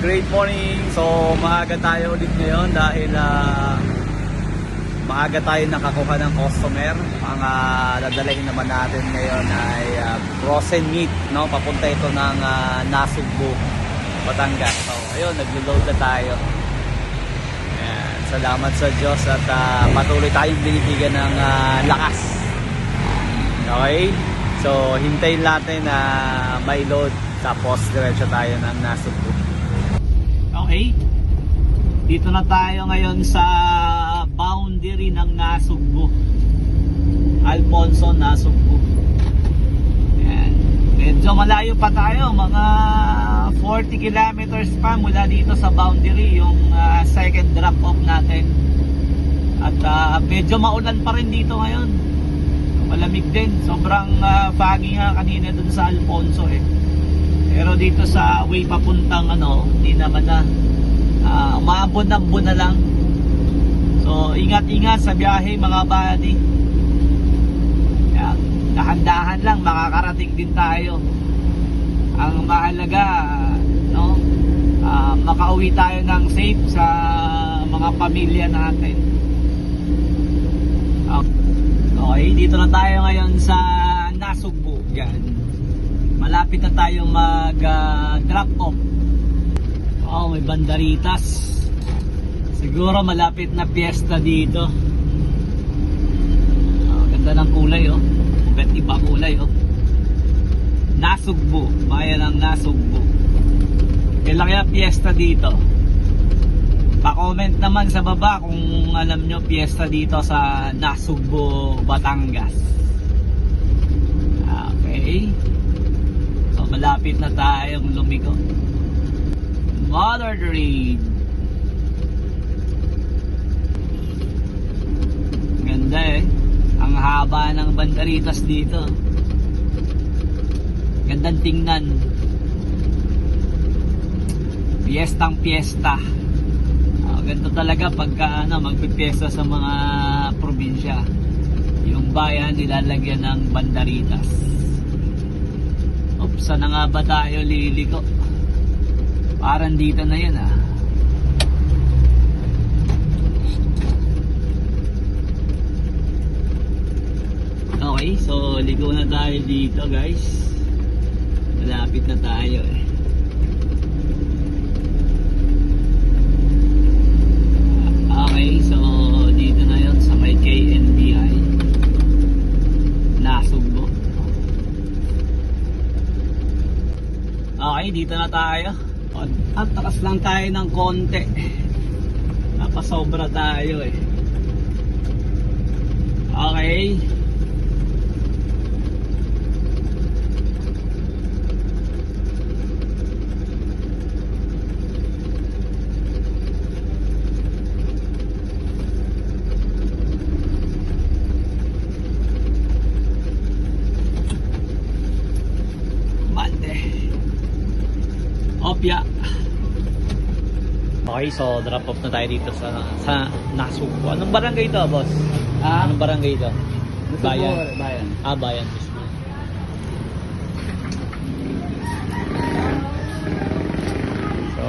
great morning. So maaga tayo ulit ngayon dahil maaga tayo nakakuha ng customer. Ang dadalhin naman natin ngayon ay frozen meat, no? Papunta ito ng Nasugbu, Batangas. So ayun, naglo-load na tayo. Ayan, salamat sa Diyos at patuloy tayong binibigyan ng lakas. Okay? So hintayin natin na may load, tapos diretso tayo ng Nasugbu. Okay, dito na tayo ngayon sa boundary ng Nasugbu, Alfonso, Nasugbu. Ayan. Medyo malayo pa tayo, mga 40 kilometers pa mula dito sa boundary, yung second drop off natin. At medyo maulan pa rin dito ngayon, malamig din, sobrang foggy nga kanina dun sa Alfonso eh. Pero dito sa way papuntang hindi naman na umaambon-ambon na lang. So ingat-ingat sa biyahe mga buddy. Dahan-dahan lang, makakarating din tayo. Ang mahalaga makauwi tayo ng safe sa mga pamilya natin. Okay, dito na tayo ngayon sa Nasugbu. Yan, malapit na tayong mag drop off. Oh, may banderitas. Siguro malapit na piyesta dito. Oh, ganda ng kulay oh. Iba't iba kulay oh. Nasugbu, bayan ng Nasugbu. Kailan kaya piyesta dito? Pa-comment naman sa baba kung alam nyo piyesta dito sa Nasugbu, Batangas. Okay. So malapit na tayong lumigo. Mother Dream. Ganda eh. Ang haba ng banderitas dito. Gandang tingnan. Piyestang piyesta. Ganda talaga pagka magpipiesta sa mga probinsya. Yung bayan nilalagyan ng banderitas. Oops, saan na nga ba tayo liliko? Parang dito na yun ah. Okay, so ligo na tayo dito guys. Malapit na tayo eh. Okay, so dito na yun sa may KNBI Nasugbu. Okay, dito na tayo. At takas lang tayo ng konti. Napasobra tayo eh. Okay. Bande. Opya. Okay, so drop off na tayo dito sa Nasugbu. Anong barangay ito, boss? Anong barangay ito? Bayan. Bayan. Bayan mismo. So,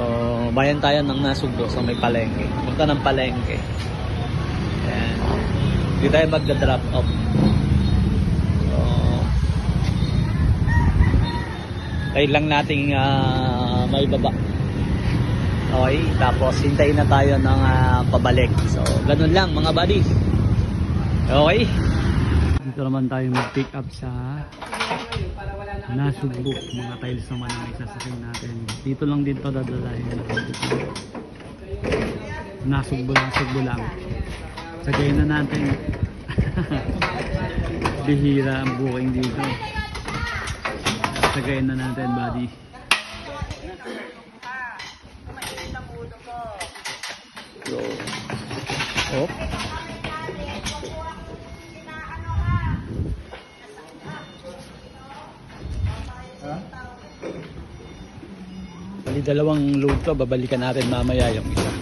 bayan tayo ng Nasugbu. So, may palengke. Punta ng palengke. Ayan. Dito tayo magda-drop off. So, tayo lang nating may baba. Okay, tapos hintayin na tayo ng pabalik. So, ganun lang mga buddy. Okay. Dito naman tayo mag-pick up sa Nasugbu. Mga tiles naman ang isasakyan natin. Dito lang dito dadalahin. Nasugbu lang. Sagayin na natin. Bihira ang booking dito. Sagayin na natin buddy. So, oh. Bali dalawang load to, babalikan natin mamaya yung isa.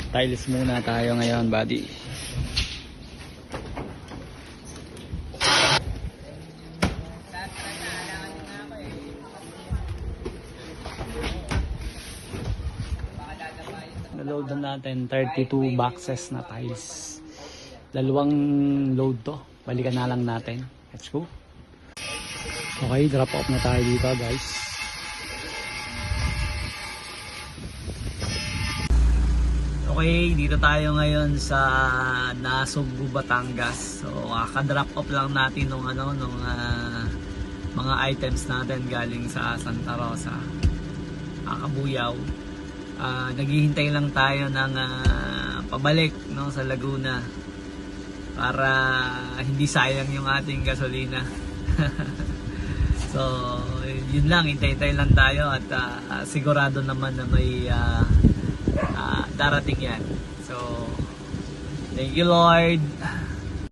Tiles muna tayo ngayon buddy. na-load na natin 32 boxes na tiles. Dalawang load to. Balikan na lang natin. Let's go. Okay, drop off na tayo dito guys. Okay, dito tayo ngayon sa Nasugbu, Batangas. So, kaka-drop off lang natin nung mga items natin galing sa Santa Rosa. Kakabuyaw. Naghihintay lang tayo ng pabalik no, sa Laguna para hindi sayang yung ating gasolina. So, yun lang, hintay-hintay lang tayo at sigurado naman na may darating yan. So, thank you Lord.